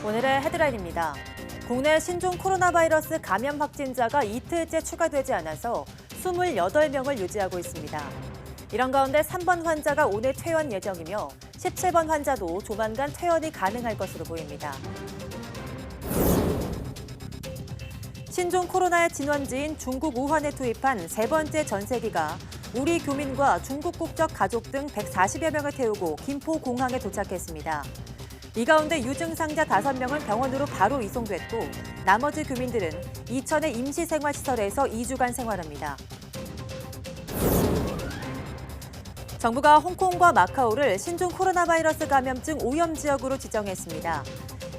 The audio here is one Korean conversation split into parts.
오늘의 헤드라인입니다. 국내 신종 코로나 바이러스 감염 확진자가 이틀째 추가되지 않아서 28명을 유지하고 있습니다. 이런 가운데 3번 환자가 오늘 퇴원 예정이며 17번 환자도 조만간 퇴원이 가능할 것으로 보입니다. 신종 코로나의 진원지인 중국 우한에 투입한 세 번째 전세기가 우리 교민과 중국 국적 가족 등 140여 명을 태우고 김포 공항에 도착했습니다. 이 가운데 유증상자 5명은 병원으로 바로 이송됐고 나머지 교민들은 이천의 임시생활시설에서 2주간 생활합니다. 정부가 홍콩과 마카오를 신종 코로나 바이러스 감염증 오염 지역으로 지정했습니다.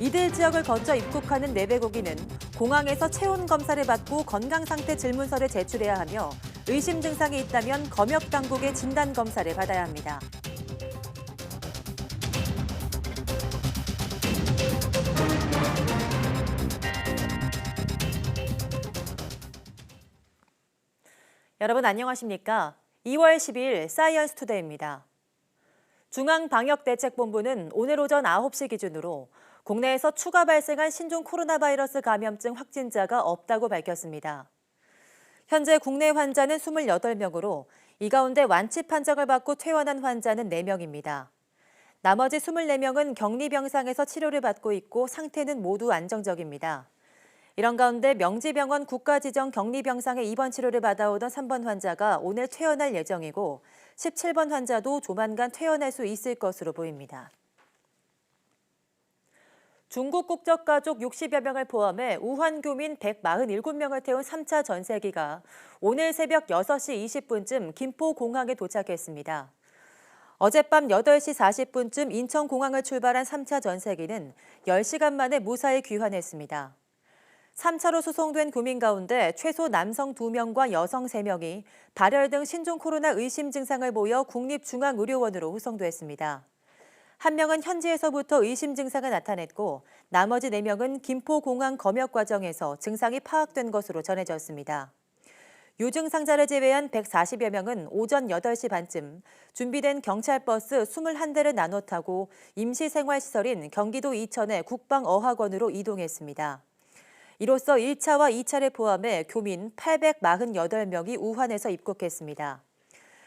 이들 지역을 거쳐 입국하는 내외국인은 공항에서 체온 검사를 받고 건강 상태 질문서를 제출해야 하며 의심 증상이 있다면 검역 당국의 진단 검사를 받아야 합니다. 여러분 안녕하십니까? 2월 12일 사이언스 투데이입니다. 중앙방역대책본부는 오늘 오전 9시 기준으로 국내에서 추가 발생한 신종 코로나 바이러스 감염증 확진자가 없다고 밝혔습니다. 현재 국내 환자는 28명으로 이 가운데 완치 판정을 받고 퇴원한 환자는 4명입니다. 나머지 24명은 격리병상에서 치료를 받고 있고 상태는 모두 안정적입니다. 이런 가운데 명지병원 국가지정 격리병상에 입원 치료를 받아오던 3번 환자가 오늘 퇴원할 예정이고 17번 환자도 조만간 퇴원할 수 있을 것으로 보입니다. 중국 국적 가족 60여 명을 포함해 우한 교민 147명을 태운 3차 전세기가 오늘 새벽 6시 20분쯤 김포공항에 도착했습니다. 어젯밤 8시 40분쯤 인천공항을 출발한 3차 전세기는 10시간 만에 무사히 귀환했습니다. 3차로 수송된 교민 가운데 최소 남성 2명과 여성 3명이 발열 등 신종 코로나 의심 증상을 보여 국립중앙의료원으로 후송됐습니다. 한 명은 현지에서부터 의심 증상을 나타냈고 나머지 4명은 김포공항 검역 과정에서 증상이 파악된 것으로 전해졌습니다. 유증상자를 제외한 140여 명은 오전 8시 반쯤 준비된 경찰버스 21대를 나눠 타고 임시생활시설인 경기도 이천의 국방어학원으로 이동했습니다. 이로써 1차와 2차를 포함해 교민 848명이 우한에서 입국했습니다.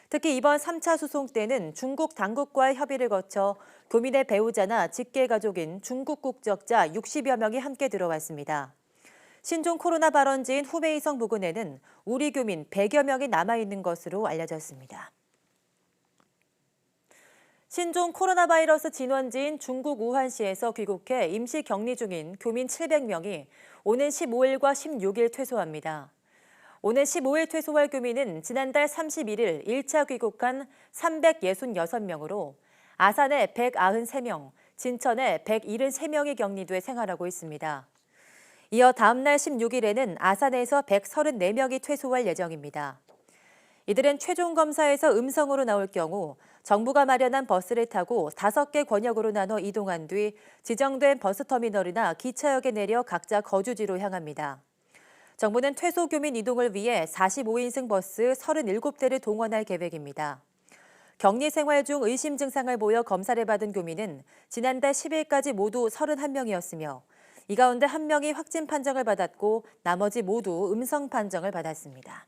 특히 이번 3차 수송 때는 중국 당국과의 협의를 거쳐 교민의 배우자나 직계가족인 중국 국적자 60여 명이 함께 들어왔습니다. 신종 코로나 발원지인 후베이성 부근에는 우리 교민 100여 명이 남아있는 것으로 알려졌습니다. 신종 코로나 바이러스 진원지인 중국 우한시에서 귀국해 임시 격리 중인 교민 700명이 오는 15일과 16일 퇴소합니다. 오늘 15일 퇴소할 교민은 지난달 31일 1차 귀국한 366명으로 아산에 193명, 진천에 173명이 격리돼 생활하고 있습니다. 이어 다음 날 16일에는 아산에서 134명이 퇴소할 예정입니다. 이들은 최종 검사에서 음성으로 나올 경우 정부가 마련한 버스를 타고 5개 권역으로 나눠 이동한 뒤 지정된 버스터미널이나 기차역에 내려 각자 거주지로 향합니다. 정부는 퇴소 교민 이동을 위해 45인승 버스 37대를 동원할 계획입니다. 격리 생활 중 의심 증상을 보여 검사를 받은 교민은 지난달 10일까지 모두 31명이었으며 이 가운데 1명이 확진 판정을 받았고 나머지 모두 음성 판정을 받았습니다.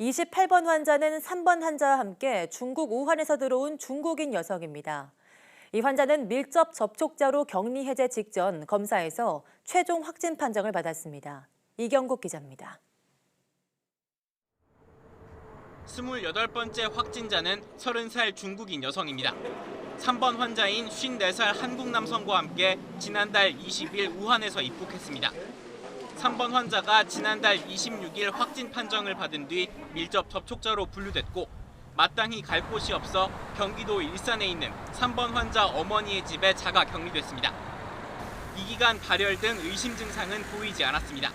28번 환자는 3번 환자와 함께 중국 우한에서 들어온 중국인 여성입니다. 이 환자는 밀접 접촉자로 격리 해제 직전 검사에서 최종 확진 판정을 받았습니다. 이경국 기자입니다. 28번째 확진자는 30살 중국인 여성입니다. 3번 환자인 54살 한국 남성과 함께 지난달 20일 우한에서 입국했습니다. 3번 환자가 지난달 26일 확진 판정을 받은 뒤 밀접 접촉자로 분류됐고 마땅히 갈 곳이 없어 경기도 일산에 있는 3번 환자 어머니의 집에 자가 격리됐습니다. 이 기간 발열 등 의심 증상은 보이지 않았습니다.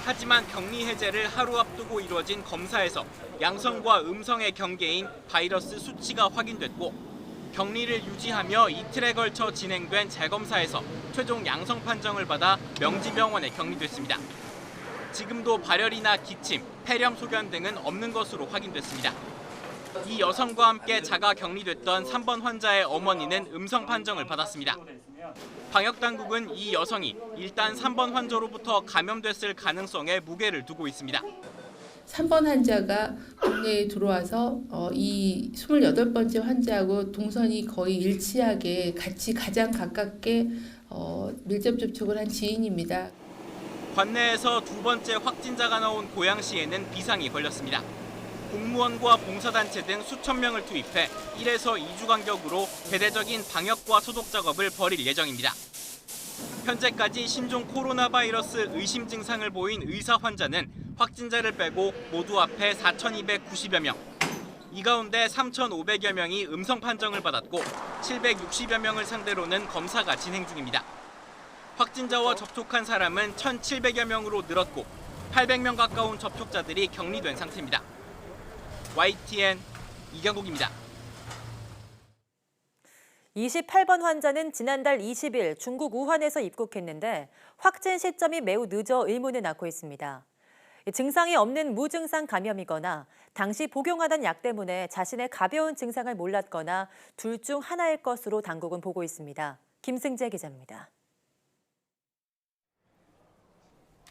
하지만 격리 해제를 하루 앞두고 이루어진 검사에서 양성과 음성의 경계인 바이러스 수치가 확인됐고 격리를 유지하며 이틀에 걸쳐 진행된 재검사에서 최종 양성 판정을 받아 명지병원에 격리됐습니다. 지금도 발열이나 기침, 폐렴 소견 등은 없는 것으로 확인됐습니다. 이 여성과 함께 자가 격리됐던 3번 환자의 어머니는 음성 판정을 받았습니다. 방역당국은 이 여성이 일단 3번 환자로부터 감염됐을 가능성에 무게를 두고 있습니다. 3번 환자가 국내에 들어와서 이 28번째 환자하고 동선이 거의 일치하게 같이 가장 가깝게 밀접 접촉을 한 지인입니다. 관내에서 두 번째 확진자가 나온 고양시에는 비상이 걸렸습니다. 공무원과 봉사단체 등 수천 명을 투입해 1에서 2주 간격으로 대대적인 방역과 소독 작업을 벌일 예정입니다. 현재까지 신종 코로나 바이러스 의심 증상을 보인 의사 환자는 확진자를 빼고 모두 합해 4,290여 명. 이 가운데 3,500여 명이 음성 판정을 받았고 760여 명을 상대로는 검사가 진행 중입니다. 확진자와 접촉한 사람은 1,700여 명으로 늘었고 800명 가까운 접촉자들이 격리된 상태입니다. YTN 이경국입니다. 28번 환자는 지난달 20일 중국 우한에서 입국했는데 확진 시점이 매우 늦어 의문을 낳고 있습니다. 증상이 없는 무증상 감염이거나 당시 복용하던 약 때문에 자신의 가벼운 증상을 몰랐거나 둘 중 하나일 것으로 당국은 보고 있습니다. 김승재 기자입니다.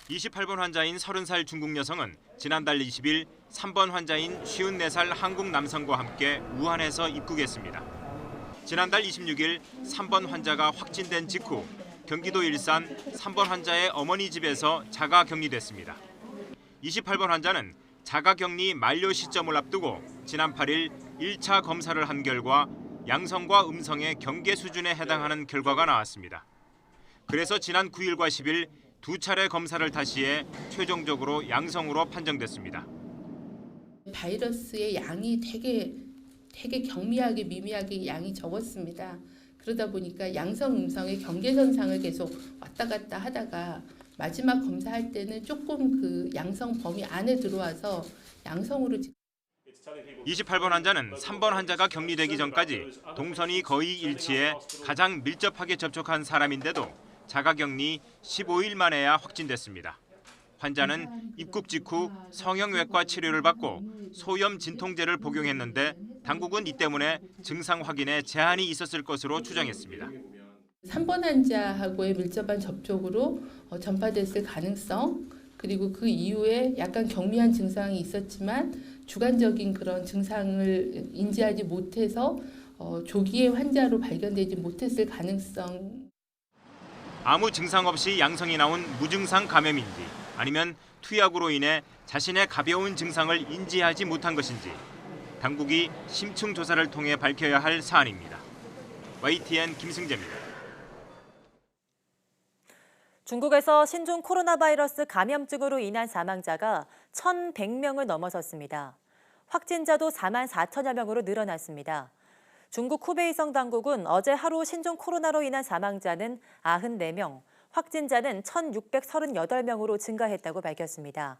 28번 환자인 30살 중국 여성은 지난달 20일 3번 환자인 54살 한국 남성과 함께 우한에서 입국했습니다. 지난달 26일 3번 환자가 확진된 직후 경기도 일산 3번 환자의 어머니 집에서 자가 격리됐습니다. 28번 환자는 자가 격리 만료 시점을 앞두고 지난 8일 1차 검사를 한 결과 양성과 음성의 경계 수준에 해당하는 결과가 나왔습니다. 그래서 지난 9일과 10일 두 차례 검사를 다시 해 최종적으로 양성으로 판정됐습니다. 바이러스의 양이 되게 경미하게 미미하게 양이 적었습니다. 그러다 보니까 양성 음성의 경계선상을 계속 왔다 갔다 하다가 마지막 검사할 때는 조금 그 양성 범위 안에 들어와서 양성으로 28번 환자는 3번 환자가 격리되기 전까지 동선이 거의 일치해 가장 밀접하게 접촉한 사람인데도 자가격리 15일 만에야 확진됐습니다. 환자는 입국 직후 성형외과 치료를 받고 소염 진통제를 복용했는데 당국은 이 때문에 증상 확인에 제한이 있었을 것으로 추정했습니다. 3번 환자하고의 밀접한 접촉으로 전파됐을 가능성, 그리고 그 이후에 약간 경미한 증상이 있었지만 주관적인 그런 증상을 인지하지 못해서 조기에 환자로 발견되지 못했을 가능성. 아무 증상 없이 양성이 나온 무증상 감염인지 아니면 투약으로 인해 자신의 가벼운 증상을 인지하지 못한 것인지 당국이 심층 조사를 통해 밝혀야 할 사안입니다. YTN 김승재입니다. 중국에서 신종 코로나 바이러스 감염증으로 인한 사망자가 1,100명을 넘어섰습니다. 확진자도 4만 4천여 명으로 늘어났습니다. 중국 후베이성 당국은 어제 하루 신종 코로나로 인한 사망자는 94명, 확진자는 1,638명으로 증가했다고 밝혔습니다.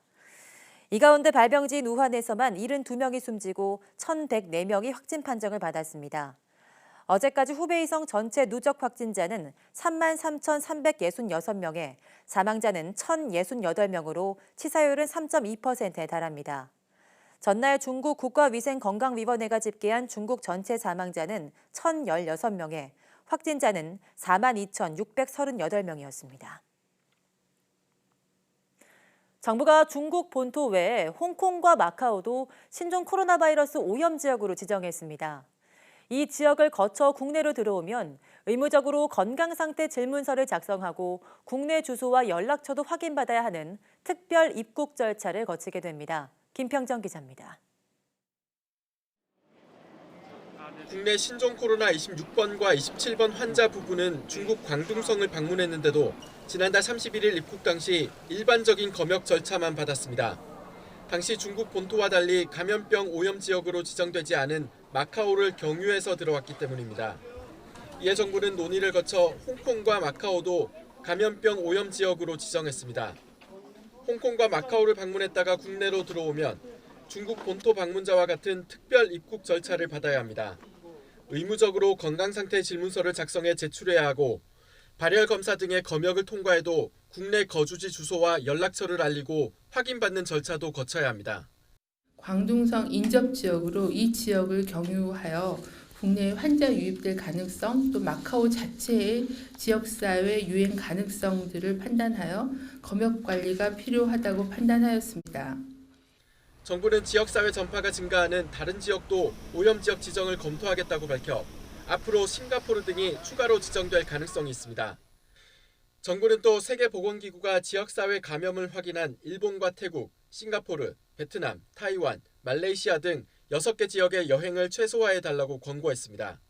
이 가운데 발병지인 우한에서만 72명이 숨지고 1,104명이 확진 판정을 받았습니다. 어제까지 후베이성 전체 누적 확진자는 33,366명에 사망자는 1,068명으로 치사율은 3.2%에 달합니다. 전날 중국 국가위생건강위원회가 집계한 중국 전체 사망자는 1,016명에 확진자는 42,638명이었습니다. 정부가 중국 본토 외에 홍콩과 마카오도 신종 코로나 바이러스 오염 지역으로 지정했습니다. 이 지역을 거쳐 국내로 들어오면 의무적으로 건강상태 질문서를 작성하고 국내 주소와 연락처도 확인받아야 하는 특별 입국 절차를 거치게 됩니다. 김평정 기자입니다. 국내 신종 코로나 26번과 27번 환자 부부는 중국 광둥성을 방문했는데도 지난달 31일 입국 당시 일반적인 검역 절차만 받았습니다. 당시 중국 본토와 달리 감염병 오염 지역으로 지정되지 않은 마카오를 경유해서 들어왔기 때문입니다. 이에 정부는 논의를 거쳐 홍콩과 마카오도 감염병 오염 지역으로 지정했습니다. 홍콩과 마카오를 방문했다가 국내로 들어오면 중국 본토 방문자와 같은 특별 입국 절차를 받아야 합니다. 의무적으로 건강상태 질문서를 작성해 제출해야 하고 발열 검사 등의 검역을 통과해도 국내 거주지 주소와 연락처를 알리고 확인받는 절차도 거쳐야 합니다. 광둥성 인접 지역으로 이 지역을 경유하여 국내에 환자 유입될 가능성, 또 마카오 자체의 지역사회 유행 가능성들을 판단하여 검역 관리가 필요하다고 판단하였습니다. 정부는 지역사회 전파가 증가하는 다른 지역도 오염 지역 지정을 검토하겠다고 밝혀 앞으로 싱가포르 등이 추가로 지정될 가능성이 있습니다. 정부는 또 세계보건기구가 지역사회 감염을 확인한 일본과 태국, 싱가포르, 베트남, 타이완, 말레이시아 등 6개 지역의 여행을 최소화해달라고 권고했습니다.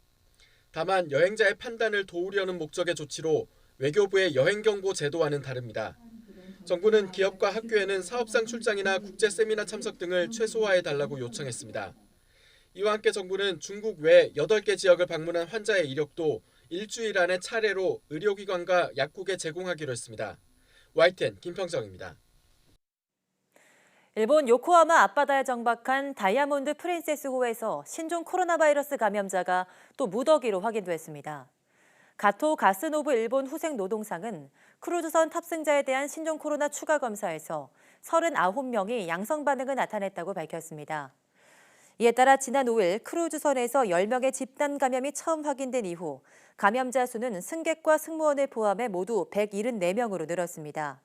다만 여행자의 판단을 도우려는 목적의 조치로 외교부의 여행경보 제도와는 다릅니다. 정부는 기업과 학교에는 사업상 출장이나 국제 세미나 참석 등을 최소화해달라고 요청했습니다. 이와 함께 정부는 중국 외 8개 지역을 방문한 환자의 이력도 일주일 안에 차례로 의료기관과 약국에 제공하기로 했습니다. YTN 김평정입니다. 일본 요코하마 앞바다에 정박한 다이아몬드 프린세스호에서 신종 코로나 바이러스 감염자가 또 무더기로 확인됐습니다. 가토 가스노부 일본 후생 노동상은 크루즈선 탑승자에 대한 신종 코로나 추가 검사에서 39명이 양성 반응을 나타냈다고 밝혔습니다. 이에 따라 지난 5일 크루즈선에서 10명의 집단 감염이 처음 확인된 이후 감염자 수는 승객과 승무원을 포함해 모두 174명으로 늘었습니다.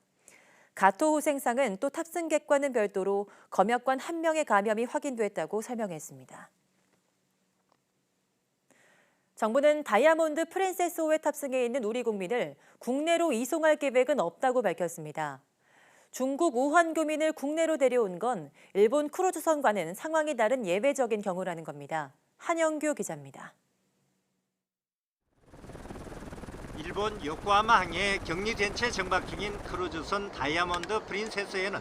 가토 후생상은 또 탑승객과는 별도로 검역관 1명의 감염이 확인됐다고 설명했습니다. 정부는 다이아몬드 프린세스호에 탑승해 있는 우리 국민을 국내로 이송할 계획은 없다고 밝혔습니다. 중국 우한 교민을 국내로 데려온 건 일본 크루즈선과는 상황이 다른 예외적인 경우라는 겁니다. 한영규 기자입니다. 일본 요코하마 항에 격리된 채 정박 중인 크루즈선 다이아몬드 프린세스에는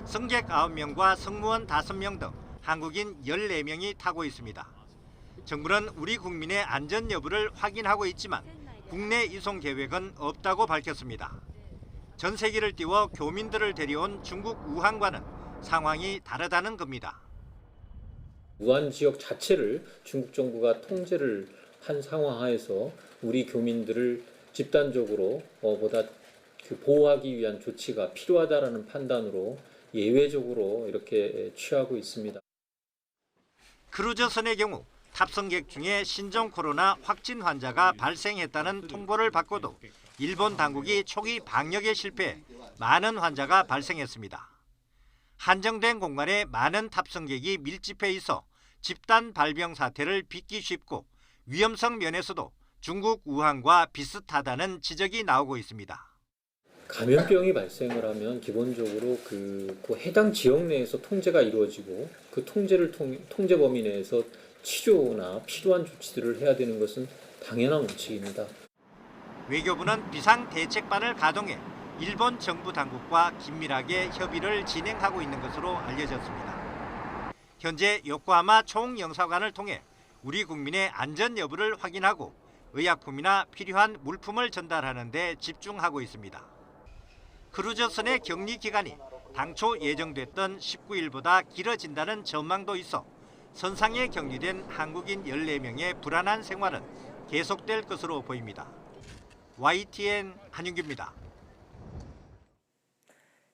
승객 9명과 승무원 5명 등 한국인 14명이 타고 있습니다. 정부는 우리 국민의 안전 여부를 확인하고 있지만 국내 이송 계획은 없다고 밝혔습니다. 전세기를 띄워 교민들을 데려온 중국 우한과는 상황이 다르다는 겁니다. 우한 지역 자체를 중국 정부가 통제를 한 상황 하에서 우리 교민들을 집단적으로 보다 보호하기 위한 조치가 필요하다라는 판단으로 예외적으로 이렇게 취하고 있습니다. 크루즈선의 경우 탑승객 중에 신종 코로나 확진 환자가 발생했다는 통보를 받고도 일본 당국이 초기 방역에 실패해 많은 환자가 발생했습니다. 한정된 공간에 많은 탑승객이 밀집해 있어 집단 발병 사태를 빚기 쉽고 위험성 면에서도 중국 우한과 비슷하다는 지적이 나오고 있습니다. 감염병이 발생을 하면 기본적으로 그 해당 지역 내에서 통제가 이루어지고 그 통제 범위 내에서 치료나 필요한 조치들을 해야 되는 것은 당연한 원칙입니다. 외교부는 비상대책반을 가동해 일본 정부 당국과 긴밀하게 협의를 진행하고 있는 것으로 알려졌습니다. 현재 요코하마 총영사관을 통해 우리 국민의 안전 여부를 확인하고 의약품이나 필요한 물품을 전달하는 데 집중하고 있습니다. 크루즈선의 격리 기간이 당초 예정됐던 19일보다 길어진다는 전망도 있어 선상에 격리된 한국인 14명의 불안한 생활은 계속될 것으로 보입니다. YTN 한윤규입니다.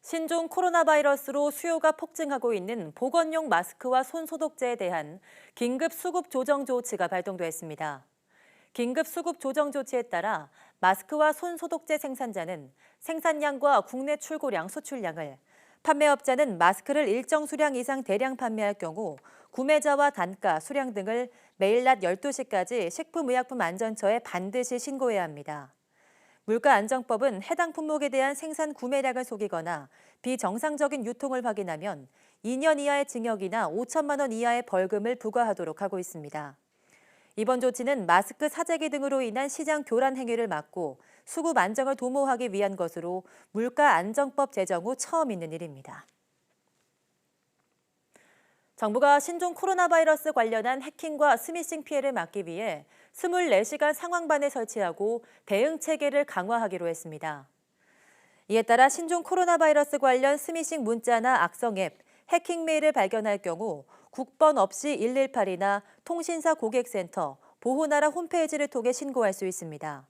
신종 코로나 바이러스로 수요가 폭증하고 있는 보건용 마스크와 손소독제에 대한 긴급 수급 조정 조치가 발동됐습니다. 긴급 수급 조정 조치에 따라 마스크와 손소독제 생산자는 생산량과 국내 출고량, 수출량을, 판매업자는 마스크를 일정 수량 이상 대량 판매할 경우 구매자와 단가, 수량 등을 매일 낮 12시까지 식품의약품안전처에 반드시 신고해야 합니다. 물가안정법은 해당 품목에 대한 생산 구매량을 속이거나 비정상적인 유통을 확인하면 2년 이하의 징역이나 5천만 원 이하의 벌금을 부과하도록 하고 있습니다. 이번 조치는 마스크 사재기 등으로 인한 시장 교란 행위를 막고 수급 안정을 도모하기 위한 것으로 물가안정법 제정 후 처음 있는 일입니다. 정부가 신종 코로나 바이러스 관련한 해킹과 스미싱 피해를 막기 위해 24시간 상황반을 설치하고 대응 체계를 강화하기로 했습니다. 이에 따라 신종 코로나 바이러스 관련 스미싱 문자나 악성 앱, 해킹 메일을 발견할 경우 국번 없이 118이나 통신사 고객센터, 보호나라 홈페이지를 통해 신고할 수 있습니다.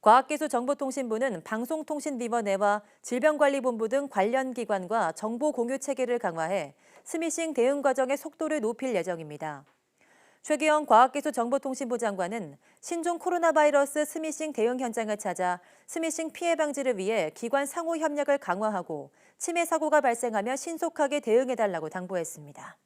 과학기술정보통신부는 방송통신위원회와 질병관리본부 등 관련 기관과 정보 공유 체계를 강화해 스미싱 대응 과정의 속도를 높일 예정입니다. 최기영 과학기술정보통신부 장관은 신종 코로나 바이러스 스미싱 대응 현장을 찾아 스미싱 피해 방지를 위해 기관 상호 협력을 강화하고 치매 사고가 발생하면 신속하게 대응해달라고 당부했습니다.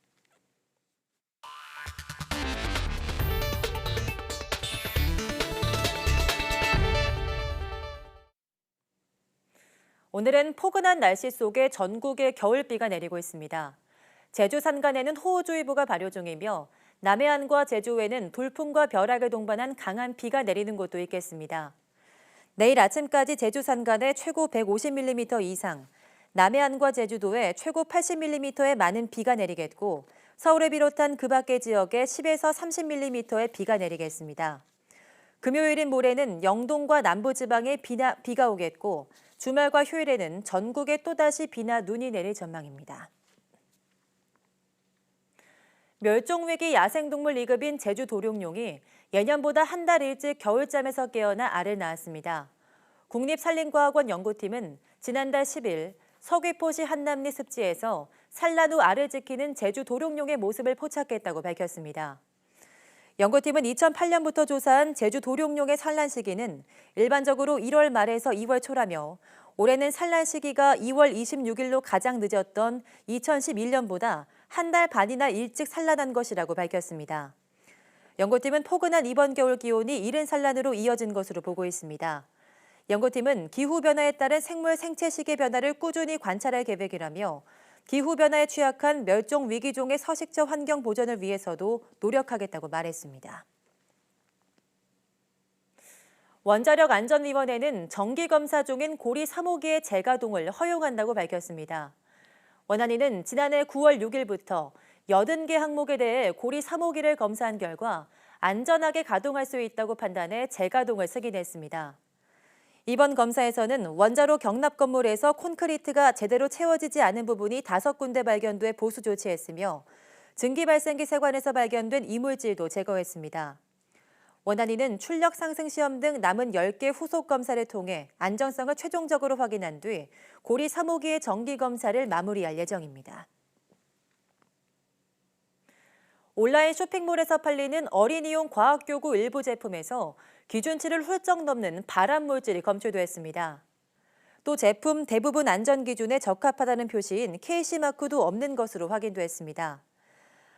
오늘은 포근한 날씨 속에 전국에 겨울비가 내리고 있습니다. 제주 산간에는 호우주의보가 발효 중이며 남해안과 제주에는 돌풍과 벼락을 동반한 강한 비가 내리는 곳도 있겠습니다. 내일 아침까지 제주 산간에 최고 150mm 이상, 남해안과 제주도에 최고 80mm의 많은 비가 내리겠고 서울을 비롯한 그 밖의 지역에 10에서 30mm의 비가 내리겠습니다. 금요일인 모레는 영동과 남부지방에 비가 오겠고 주말과 휴일에는 전국에 또다시 비나 눈이 내릴 전망입니다. 멸종위기 야생동물 2급인 제주 도룡뇽이 예년보다 한 달 일찍 겨울잠에서 깨어나 알을 낳았습니다. 국립산림과학원 연구팀은 지난달 10일 서귀포시 한남리 습지에서 산란 후 알을 지키는 제주 도룡뇽의 모습을 포착했다고 밝혔습니다. 연구팀은 2008년부터 조사한 제주 도룡뇽의 산란 시기는 일반적으로 1월 말에서 2월 초라며 올해는 산란 시기가 2월 26일로 가장 늦었던 2011년보다 한 달 반이나 일찍 산란한 것이라고 밝혔습니다. 연구팀은 포근한 이번 겨울 기온이 이른 산란으로 이어진 것으로 보고 있습니다. 연구팀은 기후변화에 따른 생물 생체 시기 변화를 꾸준히 관찰할 계획이라며 기후변화에 취약한 멸종위기종의 서식처 환경 보전을 위해서도 노력하겠다고 말했습니다. 원자력안전위원회는 정기검사 중인 고리 3호기의 재가동을 허용한다고 밝혔습니다. 원안위는 지난해 9월 6일부터 80개 항목에 대해 고리 3호기를 검사한 결과 안전하게 가동할 수 있다고 판단해 재가동을 승인했습니다. 이번 검사에서는 원자로 경납 건물에서 콘크리트가 제대로 채워지지 않은 부분이 5군데 발견돼 보수 조치했으며 증기 발생기 세관에서 발견된 이물질도 제거했습니다. 원안위는 출력 상승 시험 등 남은 10개 후속 검사를 통해 안정성을 최종적으로 확인한 뒤 고리 3호기의 정기 검사를 마무리할 예정입니다. 온라인 쇼핑몰에서 팔리는 어린이용 과학교구 일부 제품에서 기준치를 훌쩍 넘는 발암물질이 검출됐습니다. 또 제품 대부분 안전기준에 적합하다는 표시인 KC마크도 없는 것으로 확인됐습니다.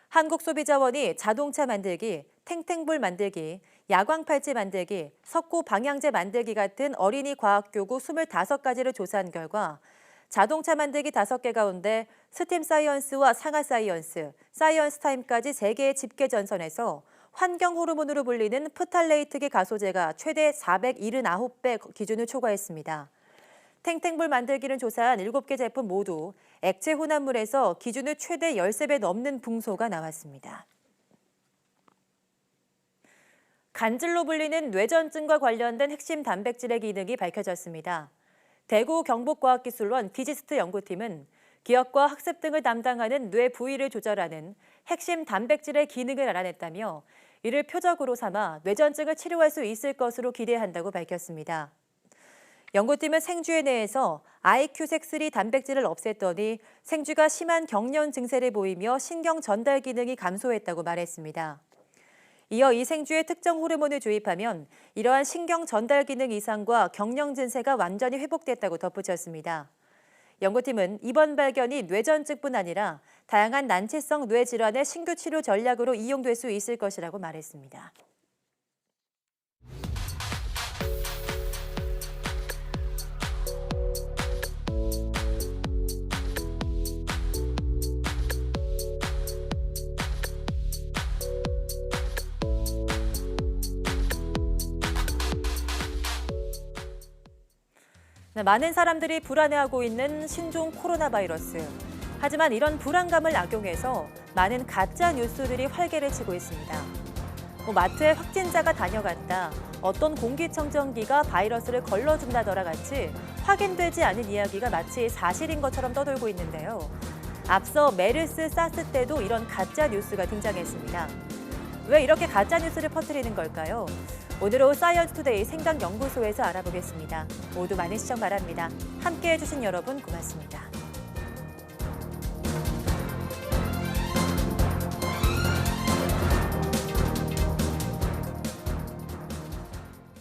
한국소비자원이 자동차 만들기, 탱탱볼 만들기, 야광팔찌 만들기, 석고 방향제 만들기 같은 어린이 과학교구 25가지를 조사한 결과 자동차 만들기 5개 가운데 스팀 사이언스와 상하 사이언스, 사이언스 타임까지 3개의 집계 전선에서 환경 호르몬으로 불리는 프탈레이트계 가소제가 최대 479배 기준을 초과했습니다. 탱탱볼 만들기를 조사한 7개 제품 모두 액체 혼합물에서 기준을 최대 13배 넘는 붕소가 나왔습니다. 간질로 불리는 뇌전증과 관련된 핵심 단백질의 기능이 밝혀졌습니다. 대구 경북과학기술원 디지스트 연구팀은 기억과 학습 등을 담당하는 뇌 부위를 조절하는 핵심 단백질의 기능을 알아냈다며 이를 표적으로 삼아 뇌전증을 치료할 수 있을 것으로 기대한다고 밝혔습니다. 연구팀은 생쥐의 뇌에서 IQ-3 단백질을 없앴더니 생쥐가 심한 경련 증세를 보이며 신경 전달 기능이 감소했다고 말했습니다. 이어 이 생쥐에 특정 호르몬을 주입하면 이러한 신경 전달 기능 이상과 경련 증세가 완전히 회복됐다고 덧붙였습니다. 연구팀은 이번 발견이 뇌전증뿐 아니라 다양한 난치성 뇌질환의 신규 치료 전략으로 이용될 수 있을 것이라고 말했습니다. 많은 사람들이 불안해하고 있는 신종 코로나 바이러스. 하지만 이런 불안감을 악용해서 많은 가짜 뉴스들이 활개를 치고 있습니다. 마트에 확진자가 다녀갔다, 어떤 공기청정기가 바이러스를 걸러준다더라 같이 확인되지 않은 이야기가 마치 사실인 것처럼 떠돌고 있는데요. 앞서 메르스, 사스 때도 이런 가짜 뉴스가 등장했습니다. 왜 이렇게 가짜 뉴스를 퍼뜨리는 걸까요? 오늘 오후 사이언스투데이 생각연구소에서 알아보겠습니다. 모두 많은 시청 바랍니다. 함께해 주신 여러분 고맙습니다.